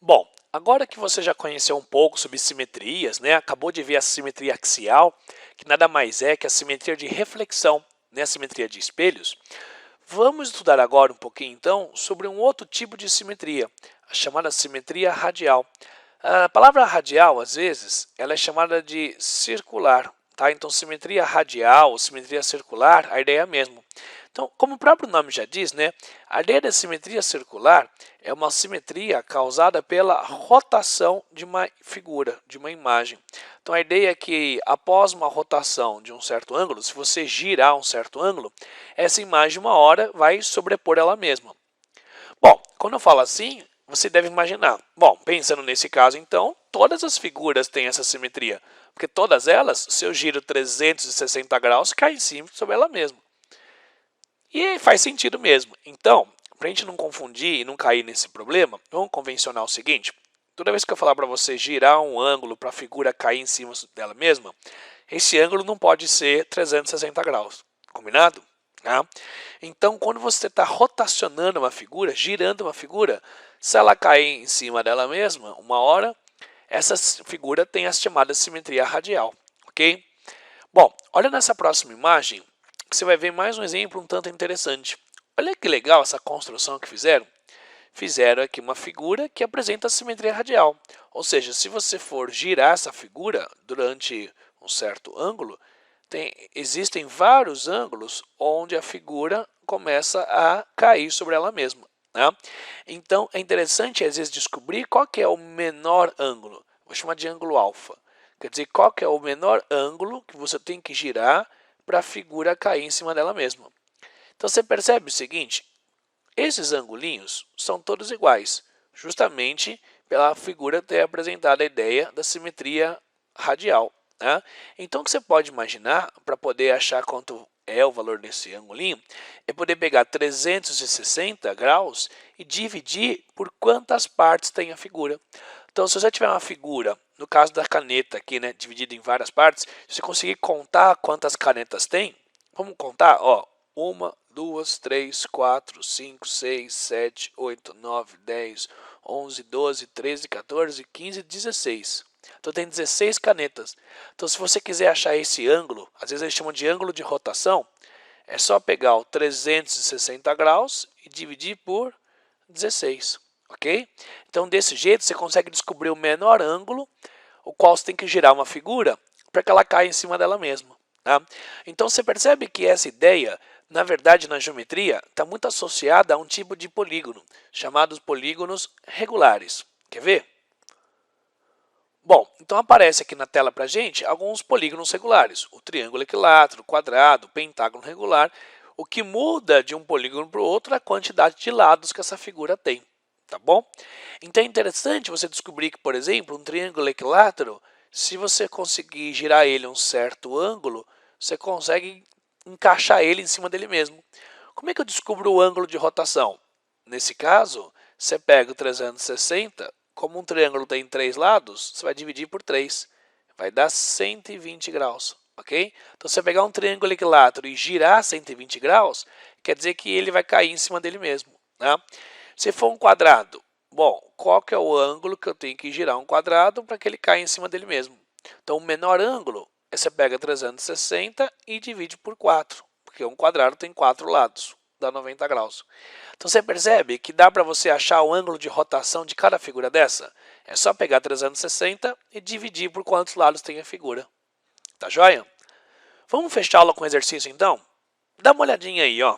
Bom, agora que você já conheceu um pouco sobre simetrias, né? Acabou de ver a simetria axial, que nada mais é que a simetria de reflexão, né? A simetria de espelhos. Vamos estudar agora um pouquinho, então, sobre um outro tipo de simetria, a chamada simetria radial. A palavra radial, às vezes, ela é chamada de circular, tá? Então, simetria radial, simetria circular, a ideia é a mesma. Então, como o próprio nome já diz, né? A ideia da simetria circular é uma simetria causada pela rotação de uma figura, de uma imagem. Então, a ideia é que após uma rotação de um certo ângulo, se você girar um certo ângulo, essa imagem uma hora vai sobrepor ela mesma. Bom, quando eu falo assim, você deve imaginar. Bom, pensando nesse caso, então, todas as figuras têm essa simetria, porque todas elas, se eu giro 360 graus, cai em cima sobre ela mesma. E faz sentido mesmo. Então, para a gente não confundir e não cair nesse problema, vamos convencionar o seguinte. Toda vez que eu falar para você girar um ângulo para a figura cair em cima dela mesma, esse ângulo não pode ser 360 graus. Combinado? Tá? Então, quando você está rotacionando uma figura, girando uma figura, se ela cair em cima dela mesma, uma hora, essa figura tem a chamada simetria radial. Ok? Bom, olha nessa próxima imagem, que você vai ver mais um exemplo um tanto interessante. Olha que legal essa construção que fizeram. Fizeram aqui uma figura que apresenta a simetria radial. Ou seja, se você for girar essa figura durante um certo ângulo, existem vários ângulos onde a figura começa a cair sobre ela mesma. Né? Então, é interessante às vezes descobrir qual que é o menor ângulo. Vou chamar de ângulo alfa. Quer dizer, qual que é o menor ângulo que você tem que girar para a figura cair em cima dela mesma. Então, você percebe o seguinte, esses angulinhos são todos iguais, justamente pela figura ter apresentado a ideia da simetria radial. Né? Então, o que você pode imaginar, para poder achar quanto é o valor desse angulinho, é poder pegar 360 graus e dividir por quantas partes tem a figura. Então, se você tiver uma figura, no caso da caneta aqui, né, dividida em várias partes, se você conseguir contar quantas canetas tem, vamos contar, ó, 1, 2, 3, 4, 5, 6, 7, 8, 9, 10, 11, 12, 13, 14, 15, 16. Então tem 16 canetas. Então se você quiser achar esse ângulo, às vezes eles chamam de ângulo de rotação, é só pegar o 360 graus e dividir por 16. Ok? Então desse jeito você consegue descobrir o menor ângulo, o qual você tem que girar uma figura para que ela caia em cima dela mesma. Tá? Então você percebe que essa ideia, na verdade na geometria, está muito associada a um tipo de polígono, chamados polígonos regulares. Quer ver? Bom, então aparece aqui na tela para a gente alguns polígonos regulares. O triângulo equilátero, o quadrado, o pentágono regular. O que muda de um polígono para o outro é a quantidade de lados que essa figura tem. Tá bom? Então é interessante você descobrir que, por exemplo, um triângulo equilátero, se você conseguir girar ele um certo ângulo, você consegue encaixar ele em cima dele mesmo. Como é que eu descubro o ângulo de rotação? Nesse caso, você pega o 360, como um triângulo tem 3 lados, você vai dividir por 3. Vai dar 120 graus. Ok? Então, se você pegar um triângulo equilátero e girar 120 graus, quer dizer que ele vai cair em cima dele mesmo. Né? Se for um quadrado, bom, qual que é o ângulo que eu tenho que girar um quadrado para que ele caia em cima dele mesmo? Então, o menor ângulo, você pega 360 e divide por 4, porque um quadrado tem 4 lados, dá 90 graus. Então, você percebe que dá para você achar o ângulo de rotação de cada figura dessa? É só pegar 360 e dividir por quantos lados tem a figura. Tá joia? Vamos fechar a aula com o exercício, então? Dá uma olhadinha aí, ó.